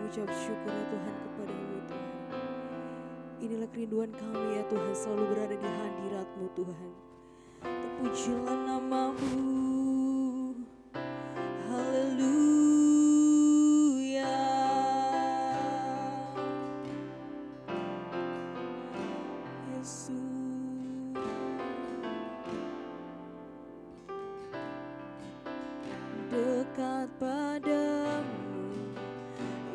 mengucap syukur ya Tuhan kepada-Mu Tuhan. Inilah kerinduan kami ya Tuhan, selalu berada di hadirat-Mu Tuhan. Terpujilah nama-Mu. Haleluya. Yesus. Dekat padamu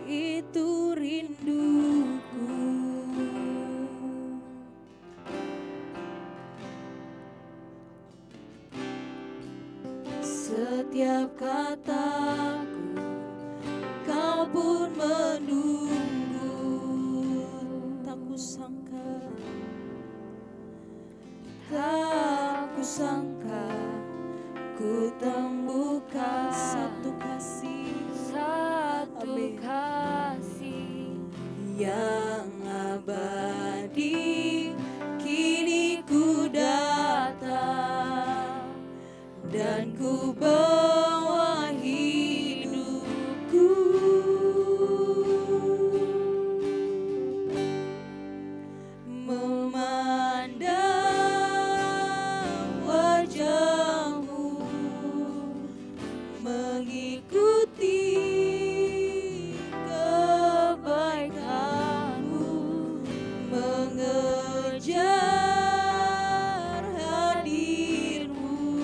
itu rinduku, setiap kataku kau pun menunggu. Tak kusangka ku temukan satu kasih yang abadi. Kini ku datang dan ku bawa hidupku, memandang wajah-Mu, mengikuti kebaikan-Mu, mengejar hadir-Mu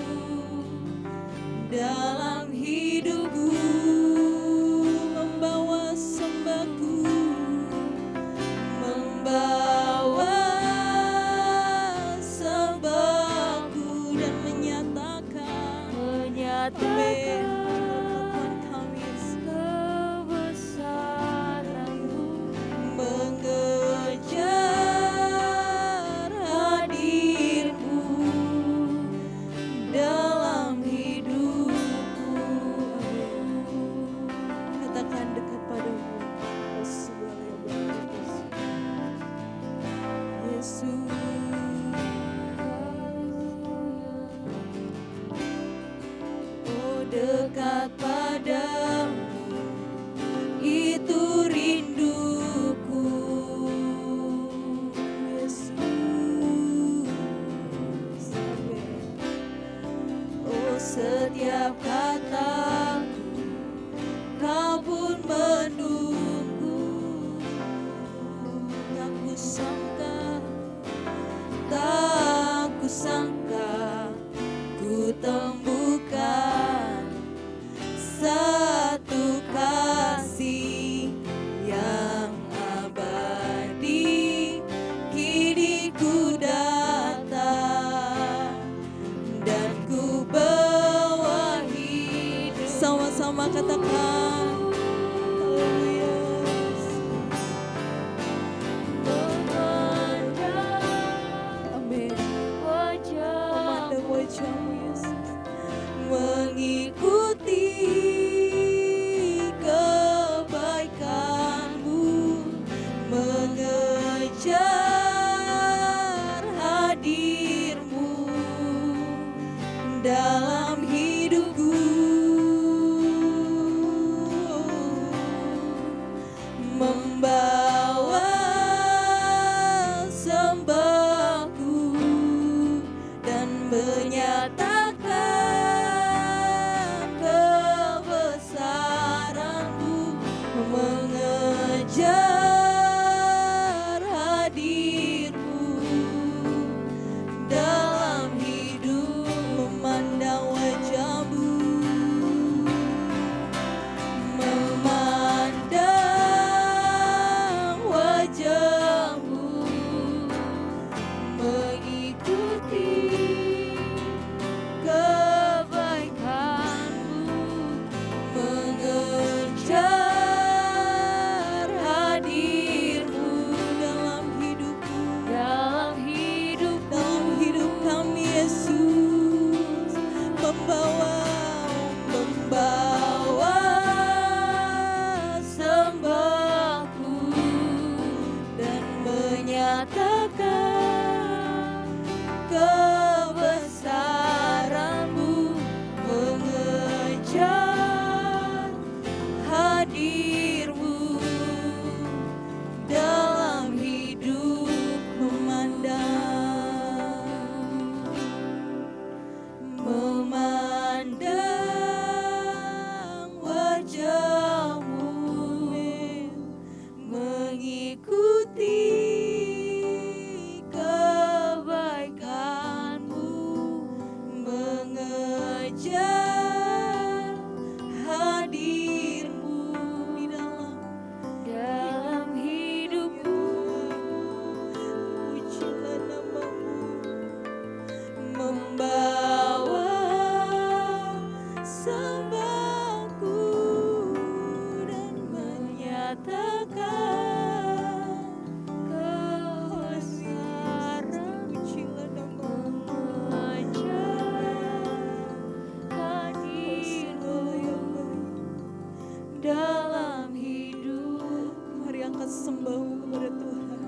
sembahmu kepada Tuhan.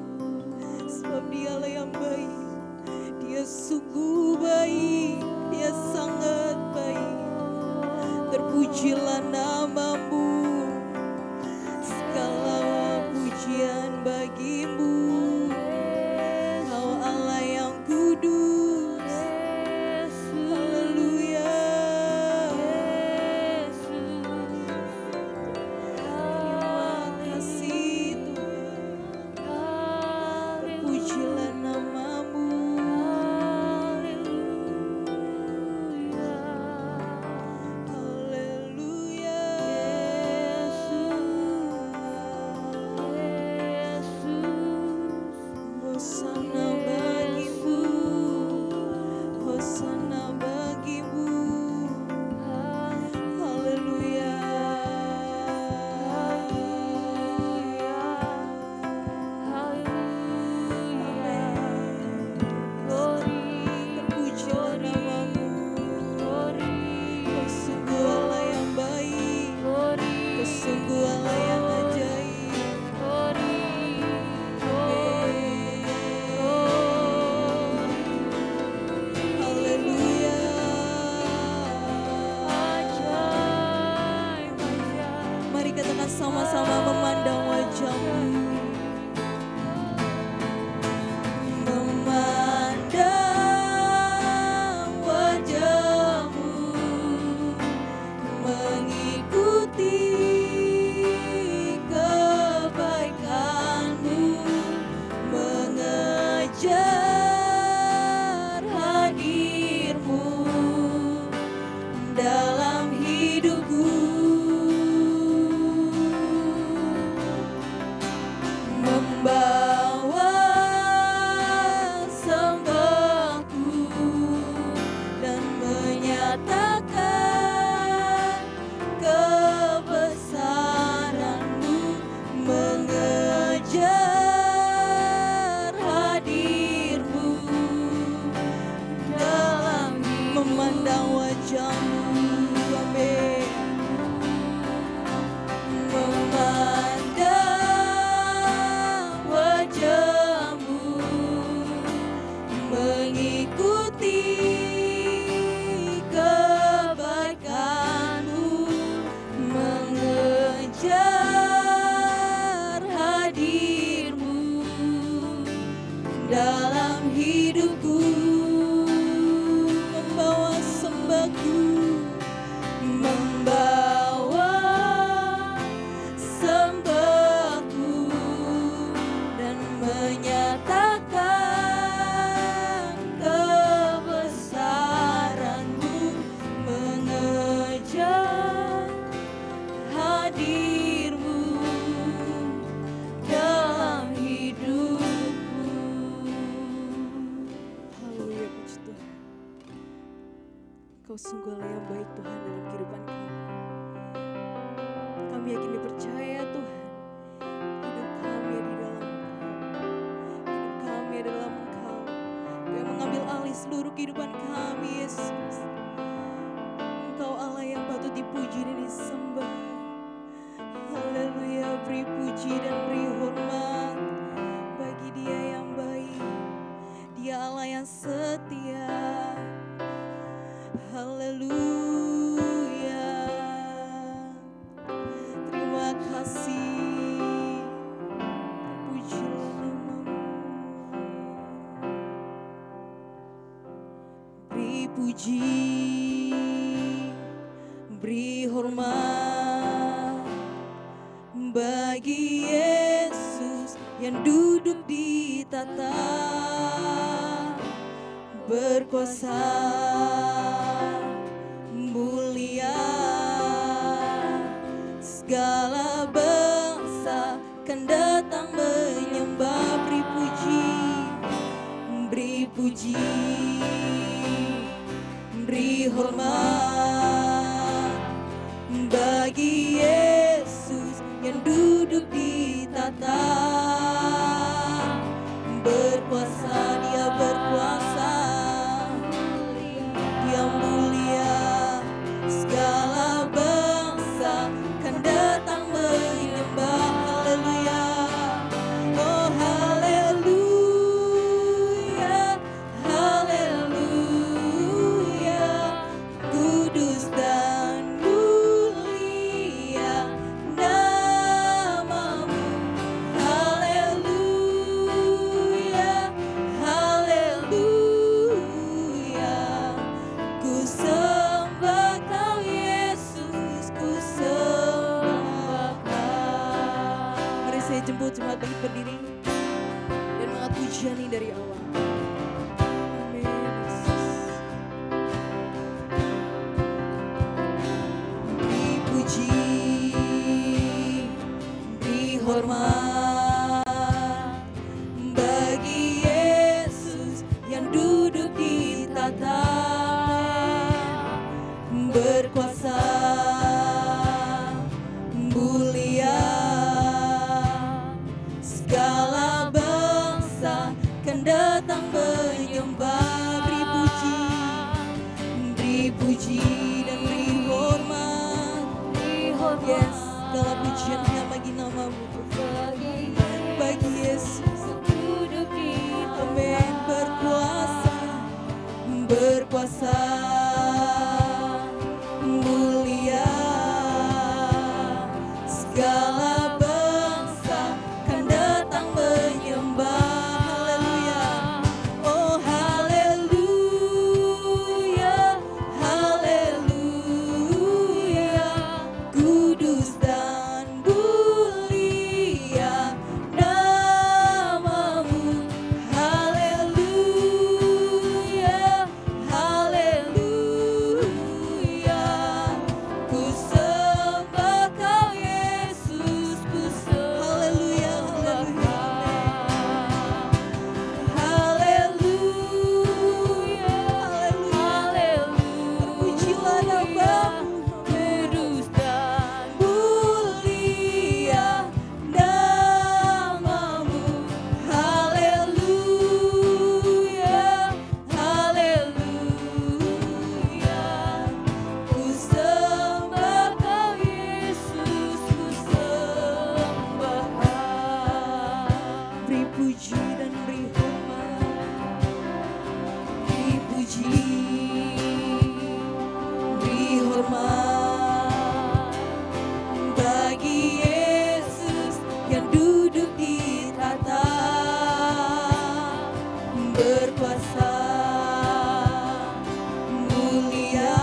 Sebab dialah yang baik. Dia sungguh baik. Dia sangat baik. Terpujilah namamu. Segala pujian bagimu. Kau Allah yang kudus. Haleluya. Terima kasih Tuhan. Terpujilah namamu. Sama-sama memandang wajahmu, memandang wajahmu, mengikuti kebaikanmu, mengejar hadirmu dalam hidupku. Membawa sembahku dan menyatakan kebesaranmu, mengejar hadirmu dalam memandang wajahmu. Amin. Mengikuti kebaikanmu, mengejar hadirmu dalam hidupku. Membawa sembahku, membawa sembahku dan menyatakan kebesaranmu, mengejar hadirmu dalam hidupku. Haleluya, puji Tuhan. Kau sungguhlah yang baik Tuhan dalam kehidupan kami. Kami yakin dipercaya Tuhan. Hidup kami di dalam Engkau. Hidup kami dalam Engkau. Yang mengambil alih seluruh kehidupan kami, Yesus. Engkau Allah yang patut dipuji dan disembah. Haleluya, beri puji dan beri hormat bagi Dia yang baik. Dia Allah yang setia. Haleluya. Terima kasih. Pujilah namamu. Beri puji, beri hormat bagi Yesus yang duduk di tata berkuasa mulia. Segala bangsa kan datang menyembah. Beri puji, beri puji, beri hormat bagi Yesus yang duduk di tata berkuasa. Dia berkuasa, Dia mulia. Segala bangsa kan datang menyembah. Haleluya. saya jemput jemaat bangkit berdiri dan mengangkat pujian ini dari awal. Amin, Yesus. Dipuji, beri hormat bagi Yesus yang duduk di tata, berkuasa mulia, segala bangsa kan datang menyembah. Beri puji dan beri hormat, yes, segala pujiannya bagi namamu, bagi Yesus. Amin. Berkuasa mulia, segala bangsa kan datang menyembah. Haleluya, oh haleluya, haleluya, kudus dan mulia namamu. Haleluya, haleluya, ku sembah kau Yesus, ku sembah. Haleluya, haleluya, haleluya, terpujilah namamu, kudus dan mulia namamu. Haleluya, haleluya, ku sembah kau Yesus, ku sembah kau. Beri puji dan beri hormat, beri puji, beri hormat bagi Yesus yang duduk di tata, berkuasa mulia,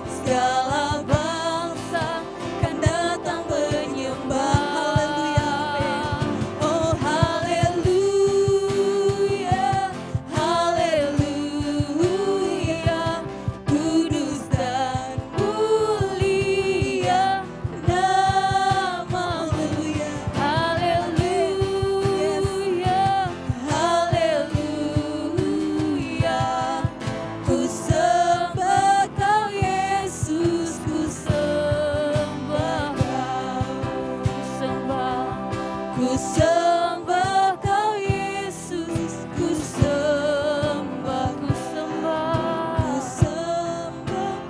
segala bangsa kan datang menyembah. Haleluya, oh haleluya, haleluya, kudus dan mulia namamu. Haleluya, haleluya, ku sembah kau Yesus, ku sembah ku sembah kau Yesus, ku sembah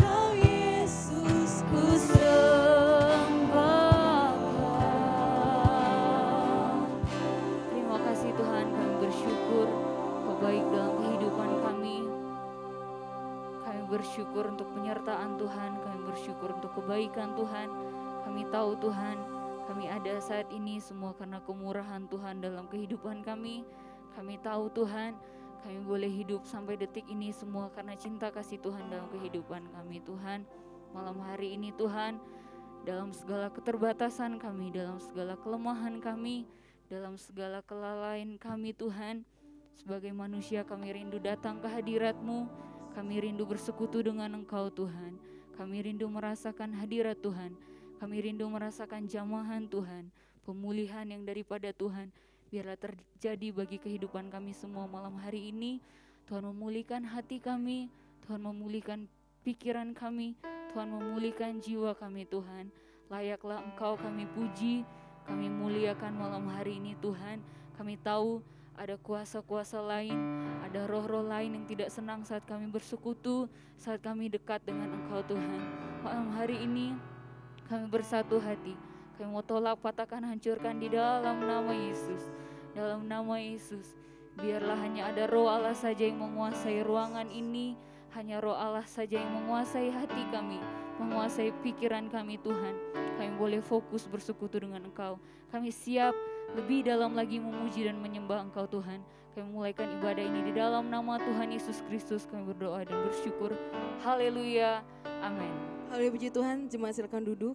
kau Yesus, ku sembah. Terima kasih Tuhan, kami bersyukur Kau baik dalam kehidupan kami. Kami bersyukur untuk penyertaan Tuhan, kami bersyukur untuk kebaikan Tuhan. Kami tahu Tuhan, kami ada saat ini semua karena kemurahan Tuhan dalam kehidupan kami. Kami tahu Tuhan, kami boleh hidup sampai detik ini semua karena cinta kasih Tuhan dalam kehidupan kami Tuhan. Malam hari ini Tuhan, dalam segala keterbatasan kami, dalam segala kelemahan kami, dalam segala kelalaian kami Tuhan, sebagai manusia kami rindu datang ke hadirat-Mu. Kami rindu bersekutu dengan Engkau Tuhan. Kami rindu merasakan hadirat Tuhan. Kami rindu merasakan jamahan Tuhan, pemulihan yang daripada Tuhan. Biarlah terjadi bagi kehidupan kami semua malam hari ini. Tuhan memulihkan hati kami, Tuhan memulihkan pikiran kami, Tuhan memulihkan jiwa kami Tuhan. Layaklah Engkau kami puji, kami muliakan malam hari ini Tuhan. Kami tahu ada kuasa-kuasa lain, ada roh-roh lain yang tidak senang saat kami bersekutu, saat kami dekat dengan Engkau Tuhan. Malam hari ini kami bersatu hati, kami mau tolak, patahkan, hancurkan di dalam nama Yesus. Dalam nama Yesus, biarlah hanya ada roh Allah saja yang menguasai ruangan ini, hanya roh Allah saja yang menguasai hati kami, menguasai pikiran kami Tuhan. Kami boleh fokus bersekutu dengan Engkau. Kami siap lebih dalam lagi memuji dan menyembah Engkau Tuhan. Kami mulaikan ibadah ini di dalam nama Tuhan Yesus Kristus. Kami berdoa dan bersyukur. Haleluya. Amin. Haleluya, puji Tuhan. Jemaat silakan duduk.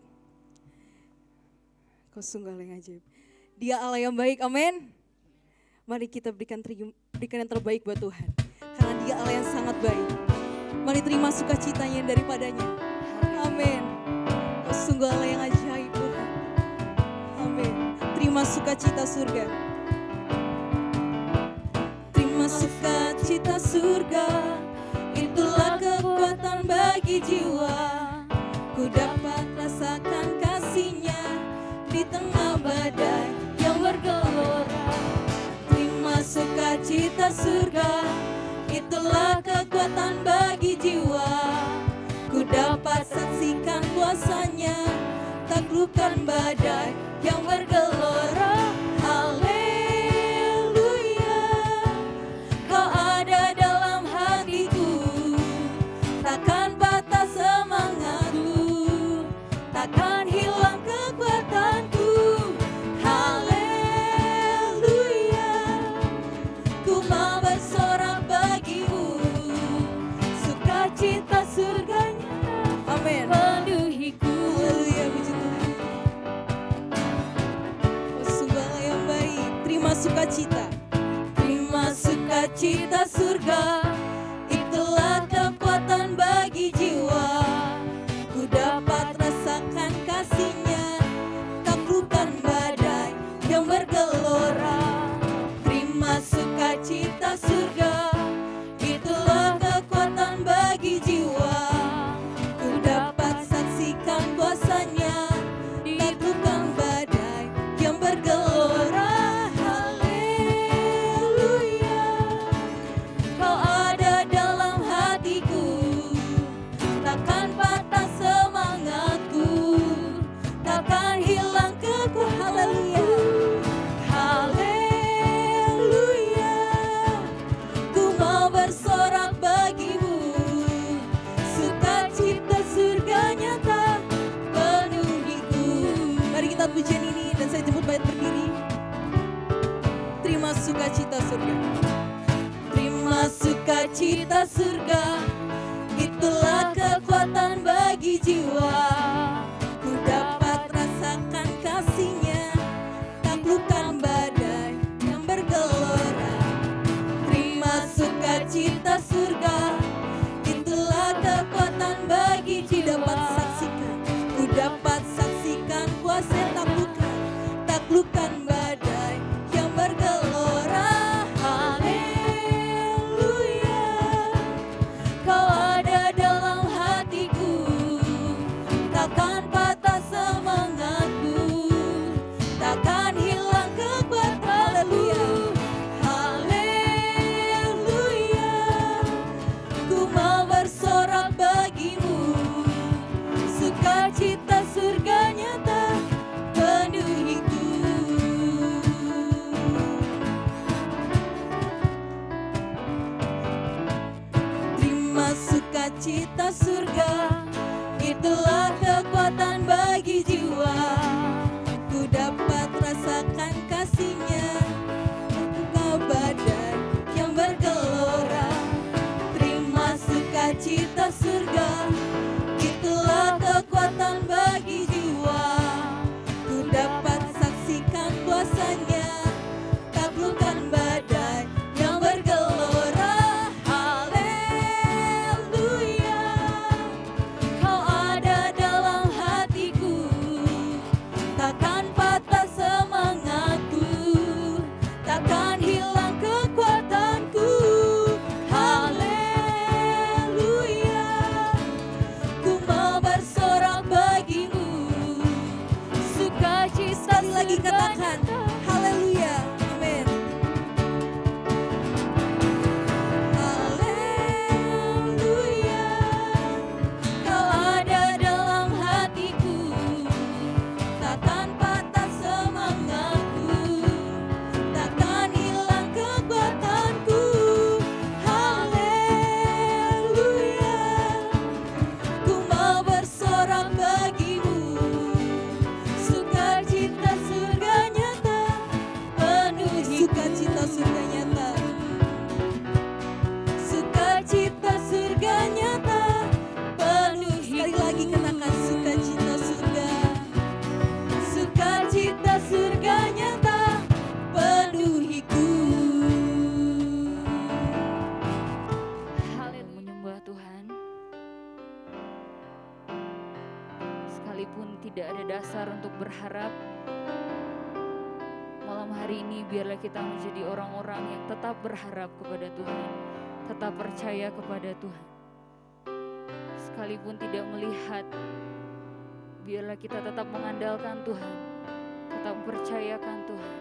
Kau sungguh Allah yang ajaib. Dia Allah yang baik, amin. Mari kita berikan yang terbaik buat Tuhan. Karena dia Allah yang sangat baik. Mari terima sukacitanya daripadanya. Amin. Kau sungguh Allah yang ajaib Tuhan. Amin. Terima sukacita surga. Terima sukacita surga. Itulah kekuatan bagi jiwa. Ku dapat rasakan kasih-Nya di tengah badai yang bergelora. Terima sukacita surga, itulah kekuatan bagi jiwa. Ku dapat saksikan kuasa-Nya, taklukkan badai yang bergelora. Haleluya, Kau ada dalam hatiku, takkan patah semangatku, takkan hilang kekuatanku. Haleluya, ku mau bersorak bagimu, sukacita surganya memenuhiku. Haleluya, puji Tuhan. Oh, sungguh Allah yang baik. Terima sukacita. Terima sukacita surga, itulah kekuatan bagi jiwa. Ku dapat rasakan kasih-Nya, taklukkan badai yang bergelora. Terima sukacita surga, itulah kekuatan bagi jiwa. Ku dapat saksikan kuasa-Nya, taklukkan badai yang bergelora. Haleluya, Kau ada dalam hatiku, takkan patah semangatku, takkan hilang kekuatan. Haleluya, ku mau bersorak bagimu, sukacita surga nyata penuhiku. Mari kita pujian ini dan saya jemput bait berdiri. Terima sukacita surga. Terima sukacita surga, itulah kekuatan bagi jiwa. Ku dapat rasakan kasih-Nya, taklukkan badai yang bergelora. Terima sukacita surga, itulah kekuatan bagi jiwa. Ku dapat saksikan kuasa taklukkan badai yang bergelora. Haleluya, Kau ada dalam hatiku, takkan patah semangatku, takkan hilang kekuatanku. Haleluya, ku mau bersorak bagimu, sukacita surga nyata penuhiku. Terima sukacita surga, itulah kekuatan bagi jiwa. Ku dapat rasakan kasih-Nya, taklukkan badai yang bergelora. Terima sukacita surga, itulah kekuatan bagi jiwa. Ku dapat saksikan kuasa-Nya, taklukkan badai yang bergelora. Haleluya, Kau ada dalam hatiku, takkan patah semangatku, takkan hilang kekuatanku. Haleluya, ku mau bersorak bagimu, sukacita. Sekali lagi katakan haleluya, amin. Haleluya, Kau ada dalam hatiku, takkan patah semangatku, takkan hilang kekuatanku. Haleluya, ku mau bersorak bagimu, sukacita surga nyata berharap. Malam hari ini biarlah kita menjadi orang-orang yang tetap berharap kepada Tuhan, tetap percaya kepada Tuhan. Sekalipun tidak melihat, biarlah kita tetap mengandalkan Tuhan, tetap mempercayakan Tuhan.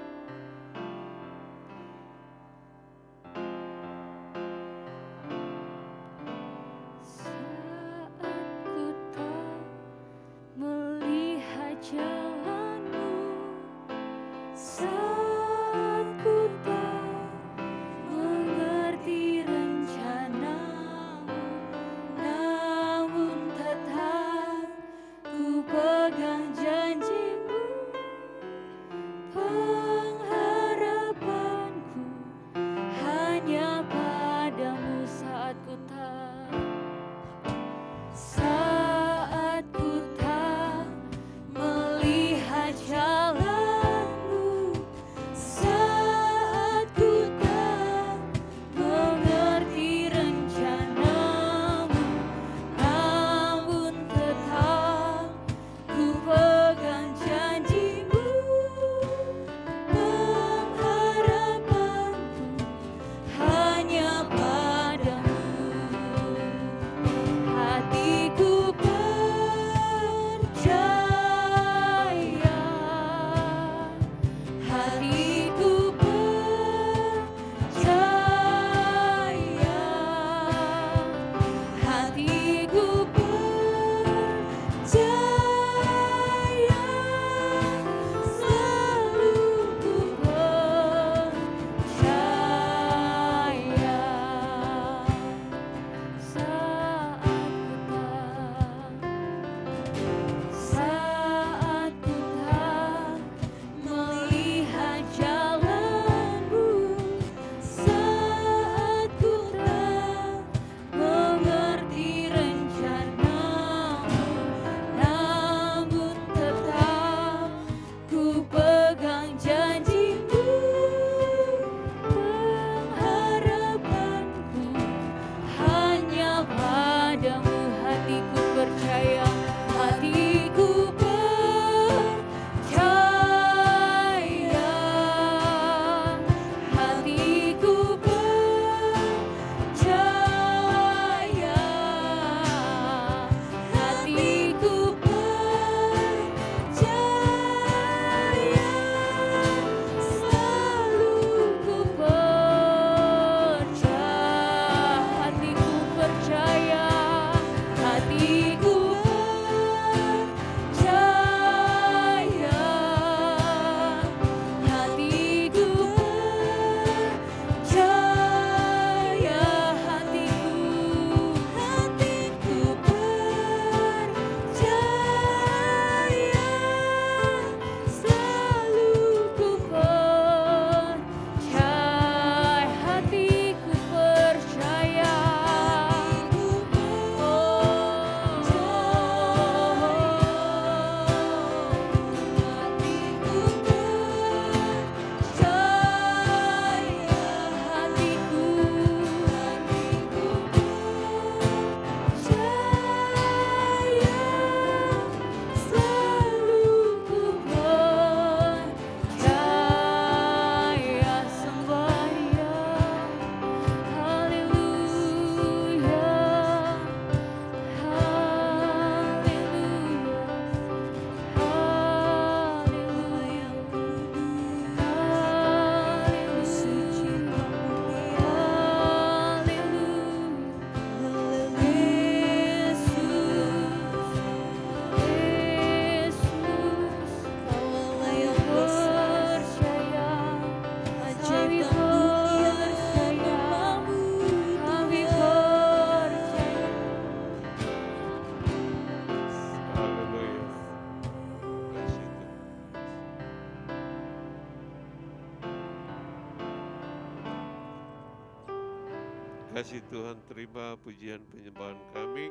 Kasih Tuhan, terima pujian penyembahan kami,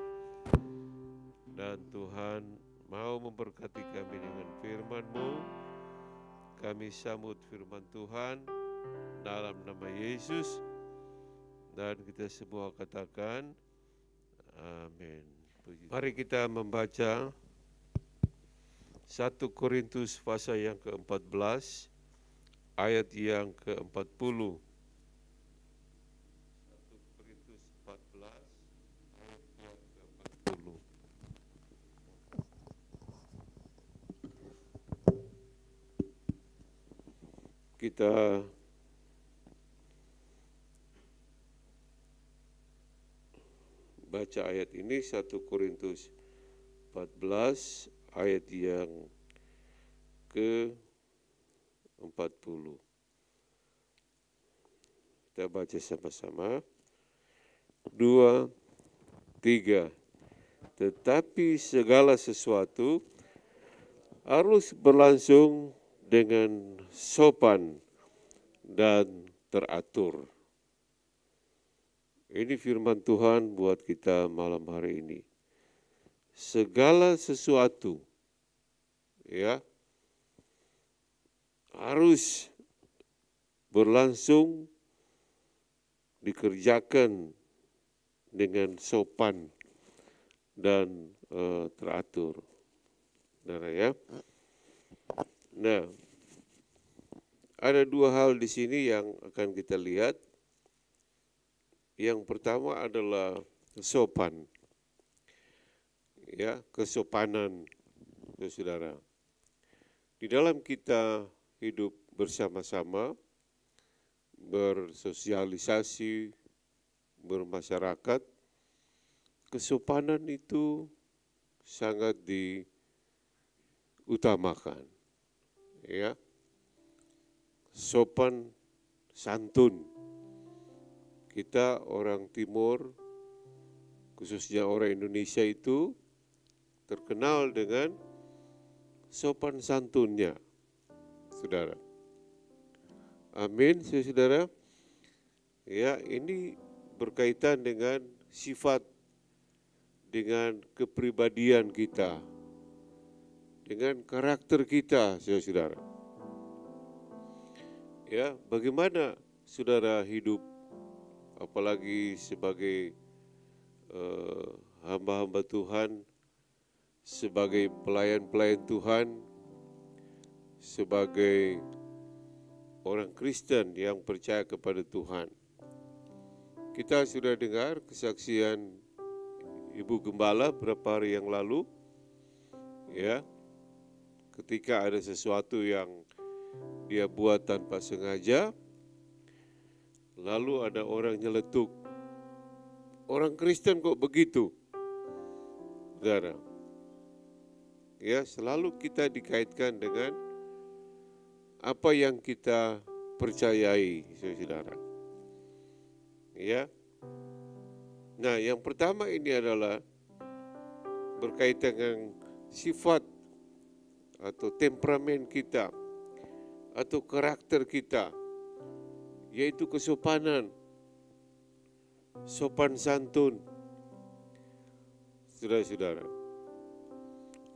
dan Tuhan mau memberkati kami dengan firman-Mu. Kami sambut firman Tuhan dalam nama Yesus, dan kita semua katakan amin. Mari kita membaca 1 Korintus pasal yang ke-14 ayat yang ke-40. 1 Korintus 14 ayat yang ke-40. Kita baca ayat ini, 1 Korintus 14 ayat yang ke-40. Kita baca sama-sama. 2, 3. Tetapi segala sesuatu harus berlangsung dengan sopan dan teratur. Ini firman Tuhan buat kita malam hari ini. Segala sesuatu ya harus berlangsung, dikerjakan dengan sopan dan teratur. Saudara ya. Nah, ada dua hal di sini yang akan kita lihat. Yang pertama adalah sopan. Ya, kesopanan, saudara. Di dalam kita hidup bersama-sama, bersosialisasi, bermasyarakat, kesopanan itu sangat diutamakan. Ya. Sopan santun. Kita orang Timur, khususnya orang Indonesia itu terkenal dengan sopan santunnya, saudara. Amin, saudara. Ya, ini berkaitan dengan sifat, dengan kepribadian kita, dengan karakter kita, saudara. Ya, bagaimana saudara hidup, apalagi sebagai hamba-hamba Tuhan, sebagai pelayan-pelayan Tuhan, sebagai orang Kristen yang percaya kepada Tuhan. Kita sudah dengar kesaksian Ibu Gembala beberapa hari yang lalu, ya, ketika ada sesuatu yang dia buat tanpa sengaja, lalu ada orang nyeletuk. Orang Kristen kok begitu? Saudara. Ya, selalu kita dikaitkan dengan apa yang kita percayai, saudara. Ya. Nah, yang pertama ini adalah berkaitan dengan sifat atau temperamen kita atau karakter kita, yaitu kesopanan, sopan santun. Saudara-saudara,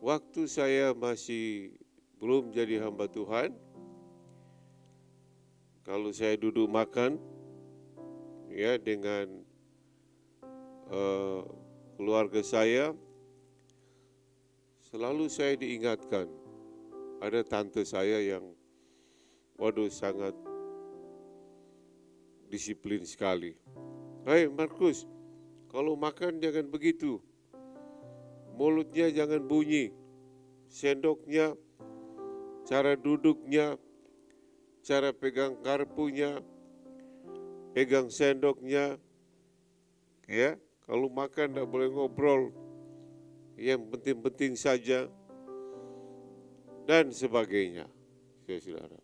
waktu saya masih belum jadi hamba Tuhan, kalau saya duduk makan ya dengan keluarga saya, selalu saya diingatkan, ada tante saya yang sangat disiplin sekali. Hai Markus, kalau makan jangan begitu, mulutnya jangan bunyi, sendoknya, cara duduknya, cara pegang garpunya, pegang sendoknya, ya. Kalau makan tidak boleh ngobrol, yang penting-penting saja, dan sebagainya, saudara.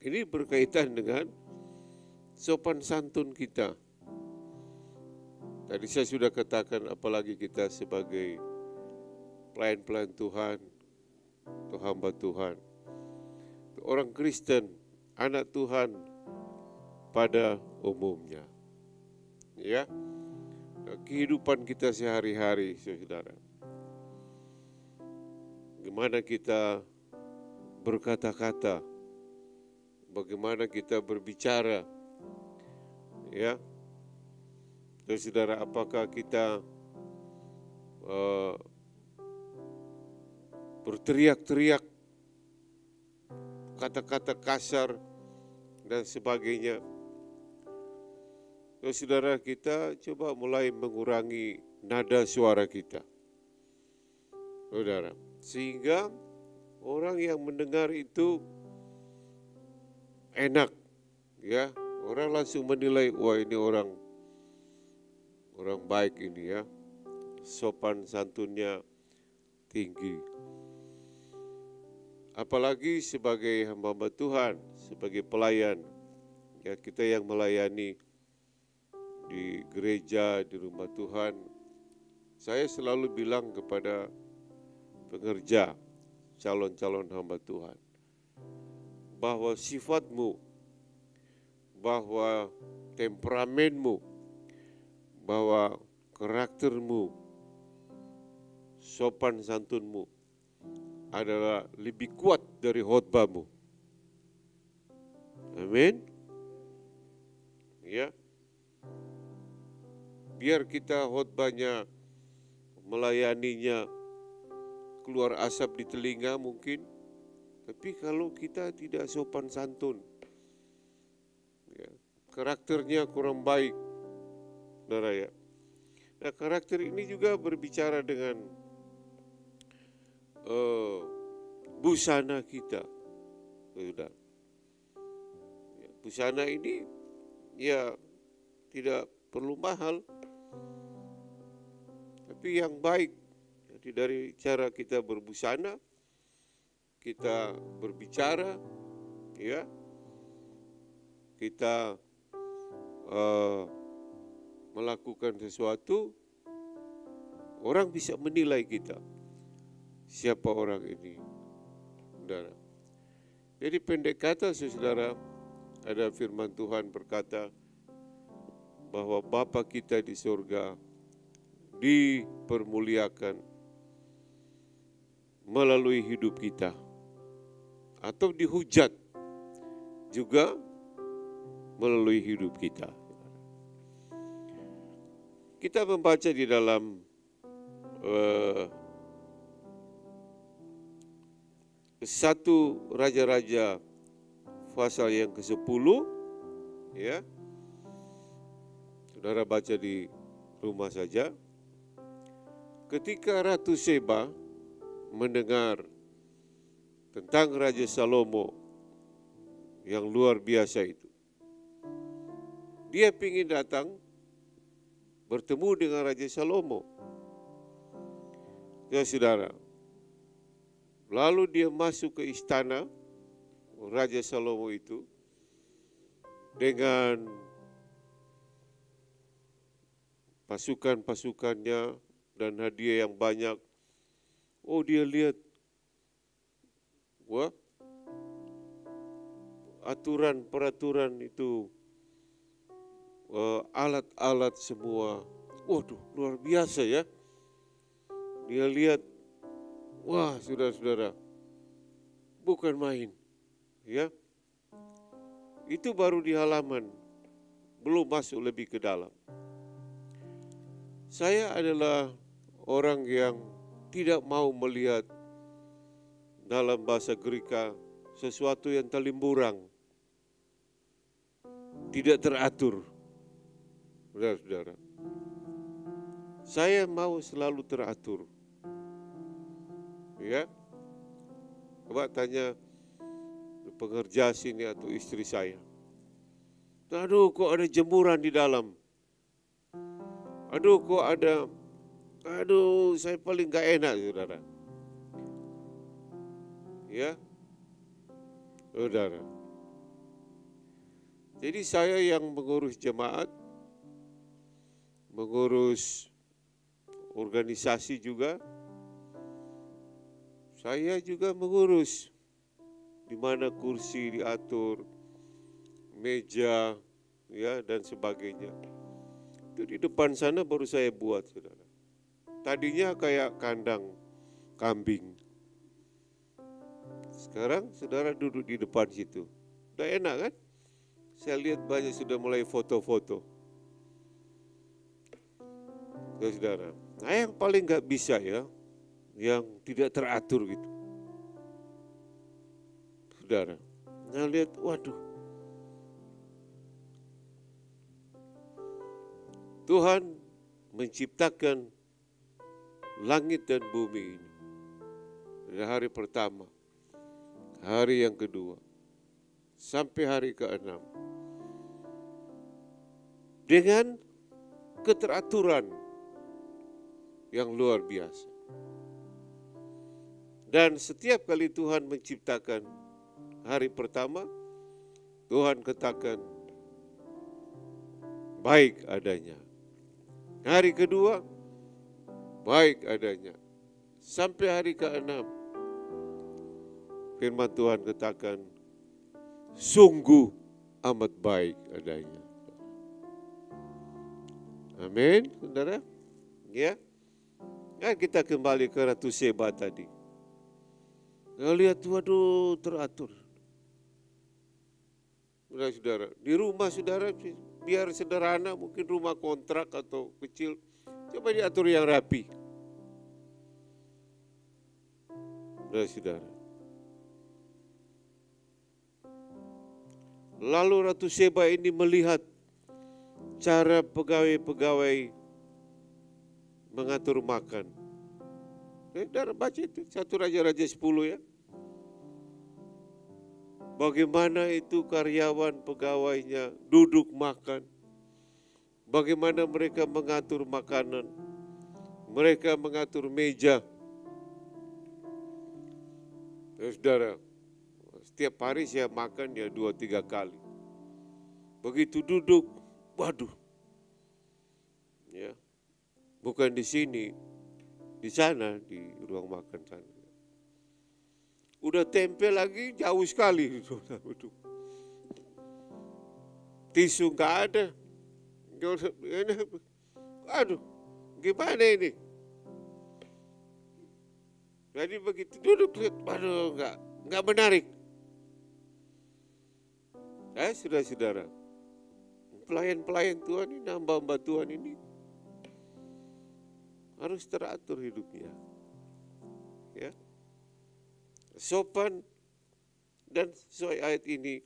Ini berkaitan dengan sopan santun kita. Tadi saya sudah katakan, apalagi kita sebagai pelayan-pelayan Tuhan, atau hamba Tuhan, orang Kristen, anak Tuhan pada umumnya. Ya, kehidupan kita sehari-hari, saudara. Bagaimana kita berkata-kata, bagaimana kita berbicara, ya. Terus saudara, apakah kita berteriak-teriak, kata-kata kasar, dan sebagainya. Saudara, kita coba mulai mengurangi nada suara kita, saudara, sehingga orang yang mendengar itu enak, ya. Orang langsung menilai, wah ini orang baik ini ya, sopan santunnya tinggi. Apalagi sebagai hamba Tuhan, sebagai pelayan, ya kita yang melayani di gereja, di rumah Tuhan, saya selalu bilang kepada pengerja, calon-calon hamba Tuhan, bahwa sifatmu, bahwa temperamenmu, bahwa karaktermu, sopan santunmu adalah lebih kuat dari khotbahmu. Amin. Ya. Biar kita khotbahnya, melayaninya keluar asap di telinga mungkin, tapi kalau kita tidak sopan santun, ya, karakternya kurang baik, saudara ya. Nah, karakter ini juga berbicara dengan busana kita, saudara. Ya, busana ini ya tidak perlu mahal, tapi yang baik. Jadi dari cara kita berbusana, kita berbicara, ya, kita melakukan sesuatu, orang bisa menilai kita. Siapa orang ini, saudara. Jadi pendek kata, saudara, ada firman Tuhan berkata bahwa Bapa kita di surga dipermuliakan melalui hidup kita, atau dihujat juga melalui hidup kita. Kita membaca di dalam 1 Raja-Raja pasal yang ke-10, ya. Saudara baca di rumah saja. Ketika Ratu Seba mendengar tentang Raja Salomo yang luar biasa itu, dia ingin datang bertemu dengan Raja Salomo. Ya saudara, lalu dia masuk ke istana Raja Salomo itu dengan pasukan-pasukannya dan hadiah yang banyak. Oh, dia lihat, wah, aturan-peraturan itu, alat-alat semua. Waduh, luar biasa ya. Dia lihat, wah saudara-saudara, bukan main, ya. Itu baru di halaman, belum masuk lebih ke dalam. Saya adalah orang yang tidak mau melihat, dalam bahasa Greka, sesuatu yang telimburang, tidak teratur. Saudara-saudara, saya mau selalu teratur. Ya, coba tanya pengerja sini atau istri saya. Aduh, kok ada jemuran di dalam. Aduh, kok ada. Aduh, saya paling gak enak, saudara. Ya, saudara. Jadi saya yang mengurus jemaat, mengurus organisasi juga. Saya juga mengurus di mana kursi diatur, meja, ya, dan sebagainya. Itu di depan sana baru saya buat, saudara. Tadinya kayak kandang kambing. Sekarang saudara duduk di depan situ. Udah enak kan? Saya lihat banyak sudah mulai foto-foto. Saudara. Nah, yang paling gak bisa ya, yang tidak teratur gitu. saudara. Nah lihat, waduh. Tuhan menciptakan langit dan bumi ini. Dari hari pertama, hari yang kedua, sampai hari ke-6. Dengan keteraturan yang luar biasa. Dan setiap kali Tuhan menciptakan hari pertama, Tuhan katakan baik adanya. Hari kedua, baik adanya. Sampai hari ke-6, firman Tuhan katakan, sungguh amat baik adanya. Amin, saudara. Ya, kan kita kembali ke Ratu Seba tadi. Lihat, waduh, teratur. Saudara, di rumah saudara biar sederhana, mungkin rumah kontrak atau kecil, coba diatur yang rapi. Saudara. Lalu Ratu Seba ini melihat cara pegawai-pegawai mengatur makan. Saudara baca itu, 1 Raja-Raja 10 ya. Bagaimana itu karyawan pegawainya duduk makan. Bagaimana mereka mengatur makanan. Mereka mengatur meja. Saudara, setiap hari saya makan ya 2-3 kali. Begitu duduk, waduh. Ya. Bukan di sini, di sana, di ruang makan sana. Udah tempel lagi jauh sekali. Tisu nggak ada. Aduh, gimana ini? Jadi begitu duduk, aduh nggak menarik. Saudara-saudara, pelayan-pelayan Tuhan ini, hamba-hamba Tuhan ini harus teratur hidupnya. Ya. Sopan dan sesuai ayat ini,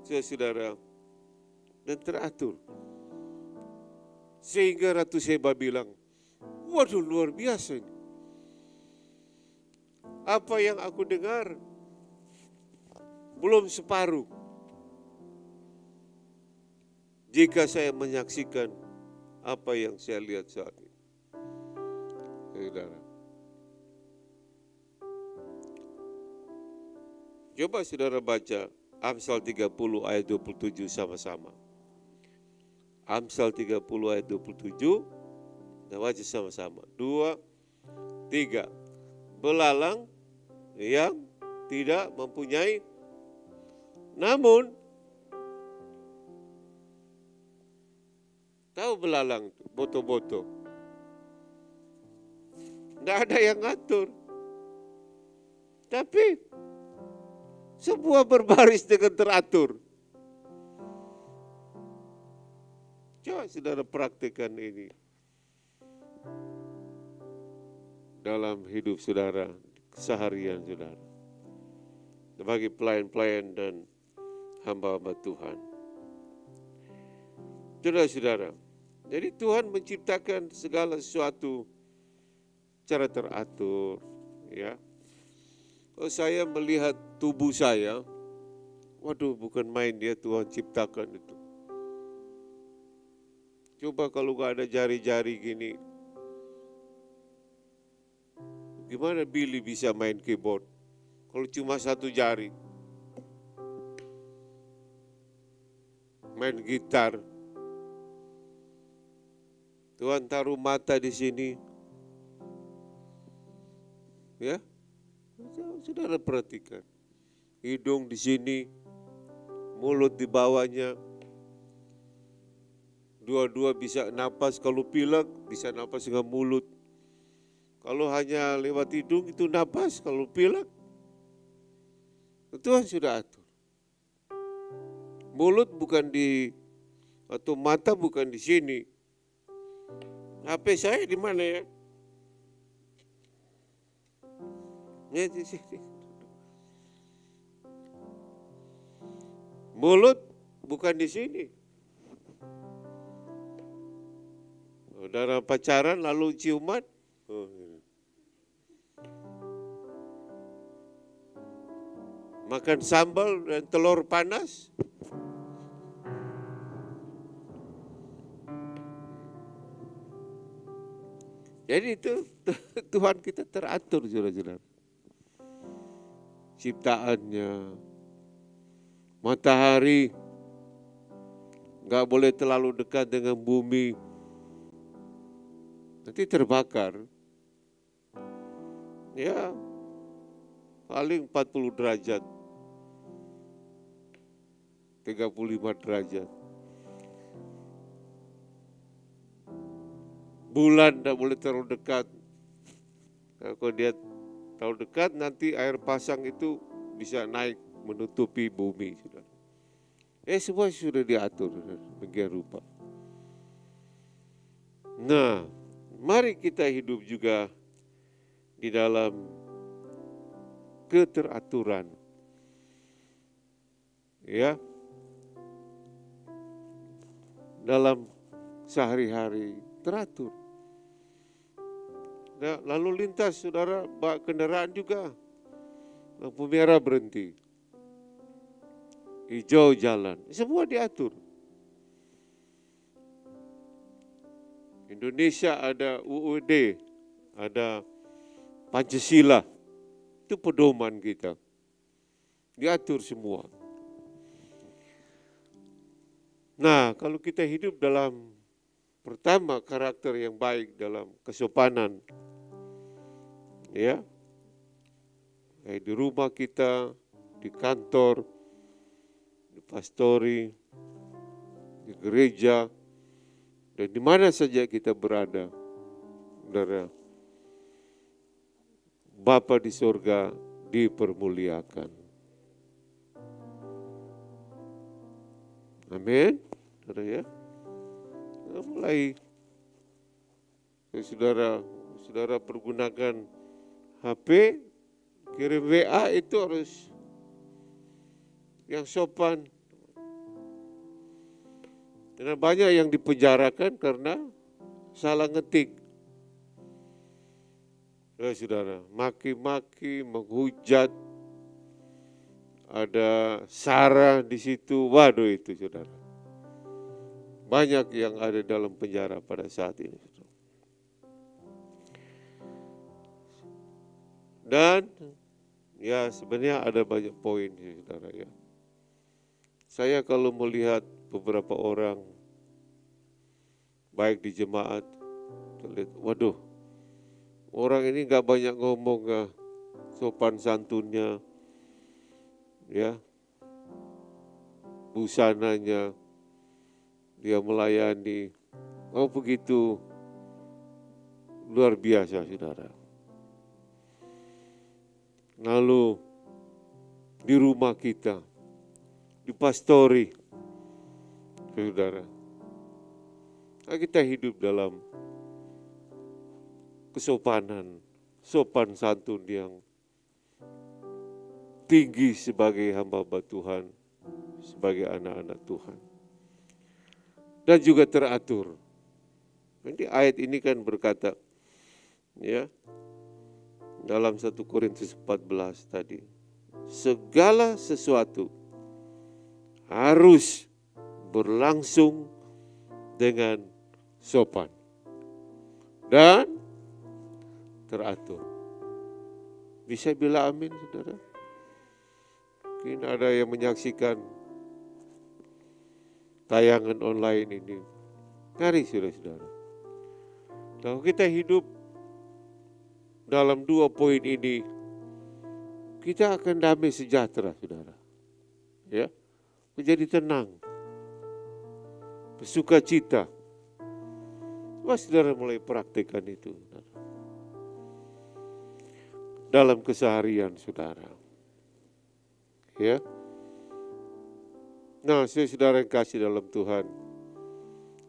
saudara, dan teratur. Sehingga Ratu Seba bilang, waduh luar biasa ini. Apa yang aku dengar belum separuh jika saya menyaksikan apa yang saya lihat saat ini. Saudara. Coba saudara baca Amsal 30 ayat 27 sama-sama. Amsal 30 ayat 27, kita baca sama-sama. 2, 3. Belalang yang tidak mempunyai, namun, tahu belalang, boto-boto. Tidak ada yang ngatur. Tapi semua berbaris dengan teratur. Coba saudara praktikkan ini dalam hidup saudara, keseharian saudara. Bagi pelayan-pelayan dan hamba-hamba Tuhan. Saudara-saudara, jadi Tuhan menciptakan segala sesuatu cara teratur, ya. Kalau saya melihat tubuh saya, waduh bukan main dia Tuhan ciptakan itu. Coba kalau gak ada jari-jari gini, gimana Billy bisa main keyboard? Kalau cuma satu jari, main gitar. Tuhan taruh mata di sini, ya. Saudara perhatikan, hidung di sini, mulut di bawahnya, dua-dua bisa napas. Kalau pilek bisa napas dengan mulut. Kalau hanya lewat hidung itu napas, kalau pilek Tuhan sudah atur. Mulut bukan di, atau mata bukan di sini. HP saya di mana ya? Ya di sini. Mulut bukan di sini. Saudara pacaran lalu ciuman. Makan sambal dan telur panas. Jadi itu Tuhan kita teratur, saudara-saudara. Ciptaannya, matahari nggak boleh terlalu dekat dengan bumi, nanti terbakar. Ya, paling 40 derajat, 35 derajat. Bulan tidak boleh terlalu dekat. Kalau dia terlalu dekat, nanti air pasang itu bisa naik menutupi bumi. Semua sudah diatur demikian rupa. Nah, mari kita hidup juga di dalam keteraturan. Ya. Dalam sehari-hari teratur. Nah, lalu lintas, saudara, kendaraan juga. Lampu merah berhenti. Hijau jalan. Semua diatur. Indonesia ada UUD, ada Pancasila. Itu pedoman kita. Diatur semua. Nah, kalau kita hidup dalam pertama karakter yang baik dalam kesopanan, ya, di rumah kita, di kantor, di pastori, di gereja, dan di mana saja kita berada, saudara, Bapa di sorga dipermuliakan. Amin, saudara ya. Mulai saudara pergunakan HP, kirim WA itu harus yang sopan. Karena banyak yang dipenjarakan karena salah ngetik. Saudara, maki-maki, menghujat, ada sara di situ. Waduh itu, saudara. Banyak yang ada dalam penjara pada saat ini. Dan ya sebenarnya ada banyak poin, saudara ya. Saya kalau melihat beberapa orang baik di jemaat, lihat, waduh, orang ini gak banyak ngomong, sopan santunnya, ya, busananya, dia melayani, begitu luar biasa, saudara. Lalu di rumah kita, di pastori, saudara, kita hidup dalam kesopanan, sopan santun yang tinggi sebagai hamba Tuhan, sebagai anak-anak Tuhan. Dan juga teratur. Nanti ayat ini kan berkata, ya, dalam 1 Korintus 14 tadi, segala sesuatu harus berlangsung dengan sopan dan teratur. Bisa bilang amin, saudara? Mungkin ada yang menyaksikan tayangan online ini. Mari saudara-saudara. Kalau kita hidup dalam 2 poin ini, kita akan damai sejahtera, saudara. Ya, menjadi tenang, bersuka cita. Coba saudara mulai praktikkan itu, saudara. Dalam keseharian saudara. Ya. Nah, saudara yang kasih dalam Tuhan,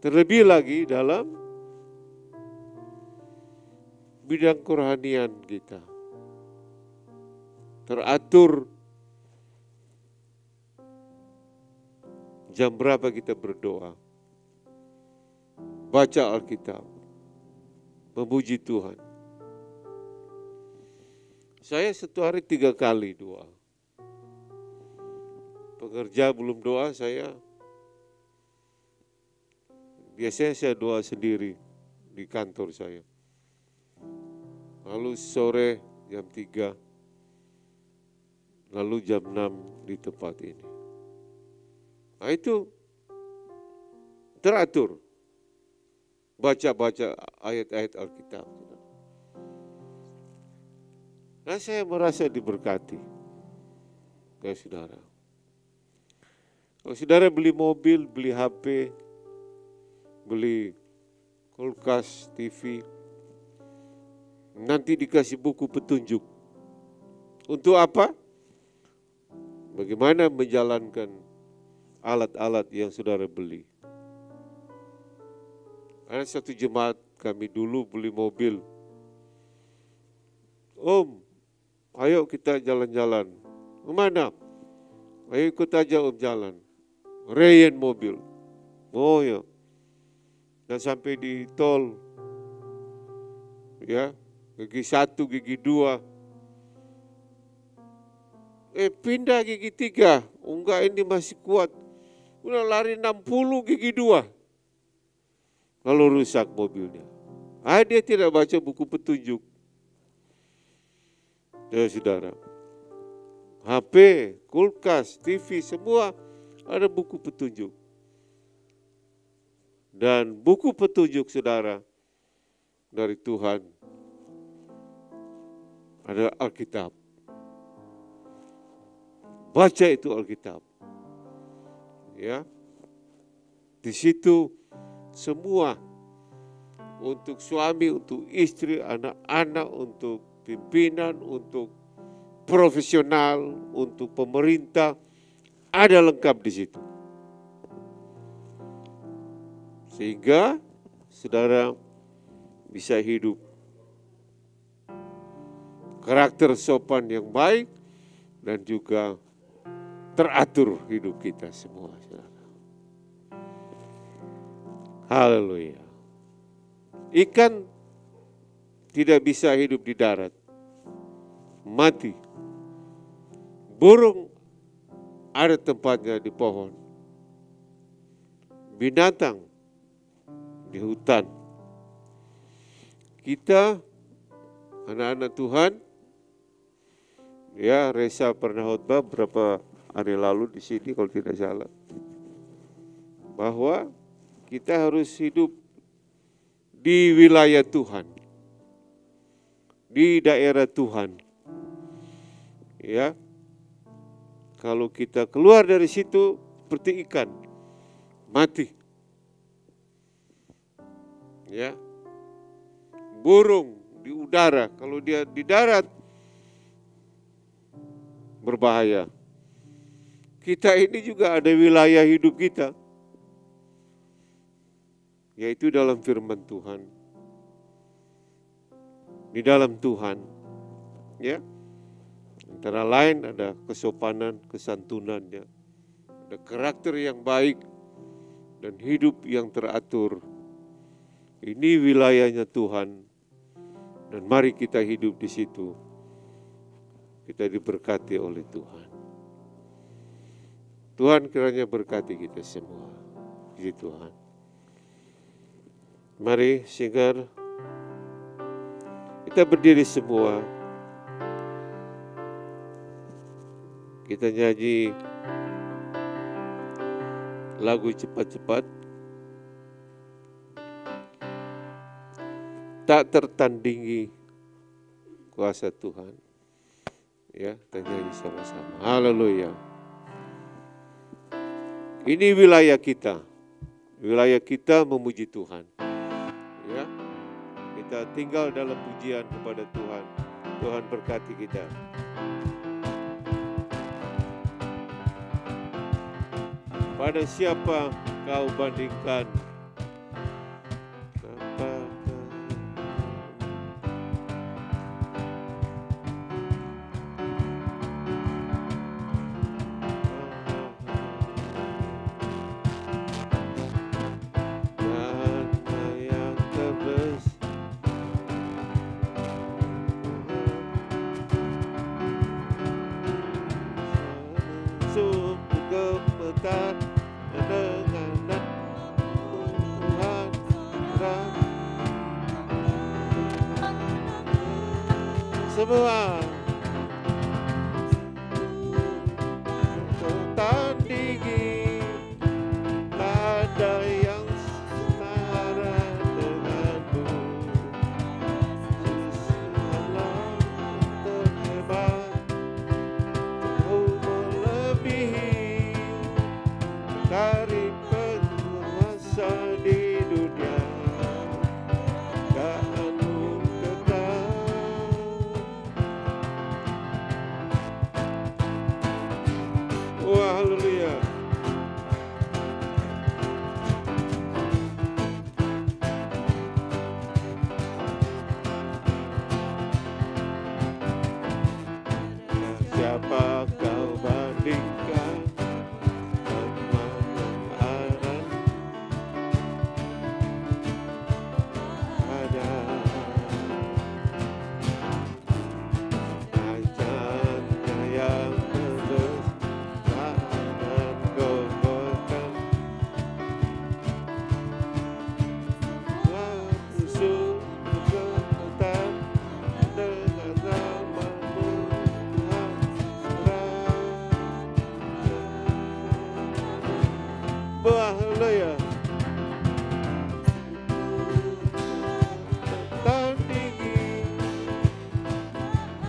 terlebih lagi dalam bidang kerohanian kita, teratur Jam berapa kita berdoa? Baca Alkitab. Memuji Tuhan. Saya satu hari 3 kali doa. Pekerja belum doa, biasanya saya doa sendiri di kantor saya. Lalu sore jam 3, lalu jam 6 di tempat ini. Nah itu teratur. Baca-baca ayat-ayat Alkitab. Nah saya merasa diberkati. Kayak saudara. Kalau saudara beli mobil, beli HP, beli kulkas, TV, nanti dikasih buku petunjuk. Untuk apa? Bagaimana menjalankan alat-alat yang saudara beli. Ada satu jemaat kami dulu beli mobil. Om, ayo kita jalan-jalan. Kemana? Ayo ikut aja om jalan. Rayen mobil. Oh ya. Dan sampai di tol. Ya, gigi 1, gigi 2. Pindah gigi 3. Enggak, ini masih kuat. Udah lari 60 gigi 2. Lalu rusak mobilnya. Dia tidak baca buku petunjuk. Ya saudara. HP, kulkas, TV, semua ada buku petunjuk. Dan buku petunjuk saudara dari Tuhan ada Alkitab. Baca itu Alkitab. Ya. Di situ semua untuk suami, untuk istri, anak-anak, untuk pimpinan, untuk profesional, untuk pemerintah, ada lengkap di situ. Sehingga saudara bisa hidup karakter sopan yang baik dan juga teratur hidup kita semua. Haleluya. Ikan tidak bisa hidup di darat. Mati. Burung ada tempatnya di pohon. Binatang di hutan. Kita anak-anak Tuhan, ya Reza pernah khotbah berapa hari lalu di sini kalau tidak salah, bahwa kita harus hidup di wilayah Tuhan, di daerah Tuhan. Ya, kalau kita keluar dari situ seperti ikan, mati. Ya, burung di udara, kalau dia di darat berbahaya. Kita ini juga ada wilayah hidup kita, yaitu dalam firman Tuhan, di dalam Tuhan, ya. Antara lain ada kesopanan, kesantunannya, ada karakter yang baik dan hidup yang teratur. Ini wilayahnya Tuhan, dan mari kita hidup di situ. Kita diberkati oleh Tuhan. Tuhan kiranya berkati kita semua. Puji Tuhan. Mari singgar kita berdiri semua. Kita nyanyi lagu cepat-cepat. Tak tertandingi kuasa Tuhan. Ya, kita nyanyi sama-sama. Haleluya. Ini wilayah kita. Wilayah kita memuji Tuhan. Ya, kita tinggal dalam pujian kepada Tuhan. Tuhan berkati kita. Pada siapa kau bandingkan? setar dengan Tuhan semua tandingi, tak ada yang setara denganmu. Allah terhebat, jauh melebihi dari penguasa di dunia. Keanu kekal. Wah, haleluya. Siapa kau bandingkan kemaharan ada ajarnya yang membesarkan kokohkan musuh kekuatan dengan namamu haleluya. Tandingi,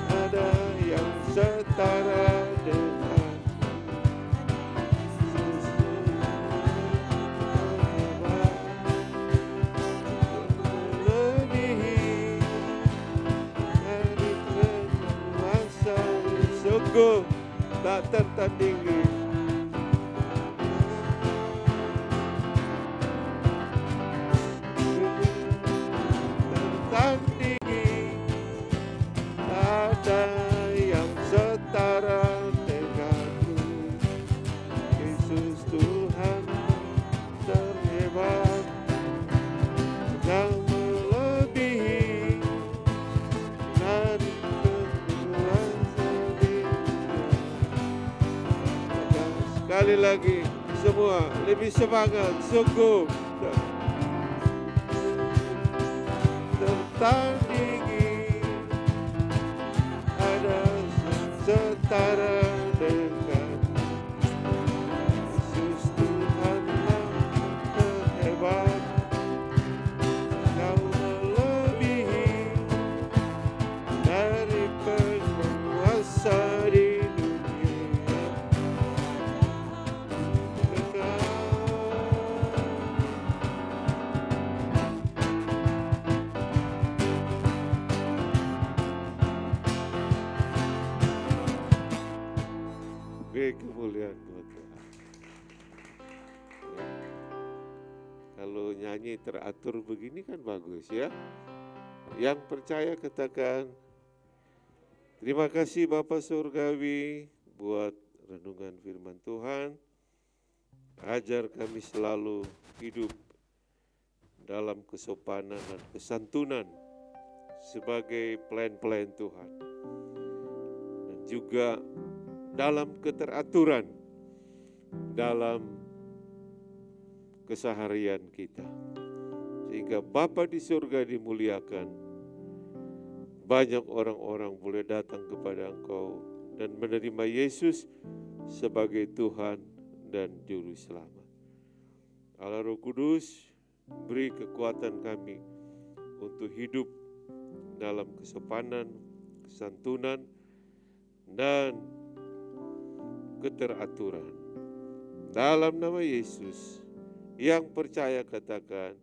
ada yang setara dengan melebihi dari penguasa, sungguh tak tertandingi. Tandingi, tak ada yang setara denganmu. Yesus Tuhan terhebat, yang melebihi dari penguasa di dunia. Sekali lagi semua lebih semangat, sungguh tandingi, ada setara dengan Yesus Tuhanlah terhebat, jauh melebihi dari penguasa di dunia. Beri kemuliaan buat Tuhan. Ya. Kalau nyanyi teratur begini kan bagus ya. Yang percaya katakan, terima kasih Bapa Surgawi buat renungan firman Tuhan. Ajar kami selalu hidup dalam kesopanan dan kesantunan sebagai pelayan-pelayan Tuhan. Dan juga dalam keteraturan dalam keseharian kita. Sehingga Bapa di surga dimuliakan. Banyak orang-orang boleh datang kepada Engkau dan menerima Yesus sebagai Tuhan dan Juru Selamat. Allah Roh Kudus, beri kekuatan kami untuk hidup dalam kesopanan, kesantunan, dan keteraturan. Dalam nama Yesus, yang percaya katakan,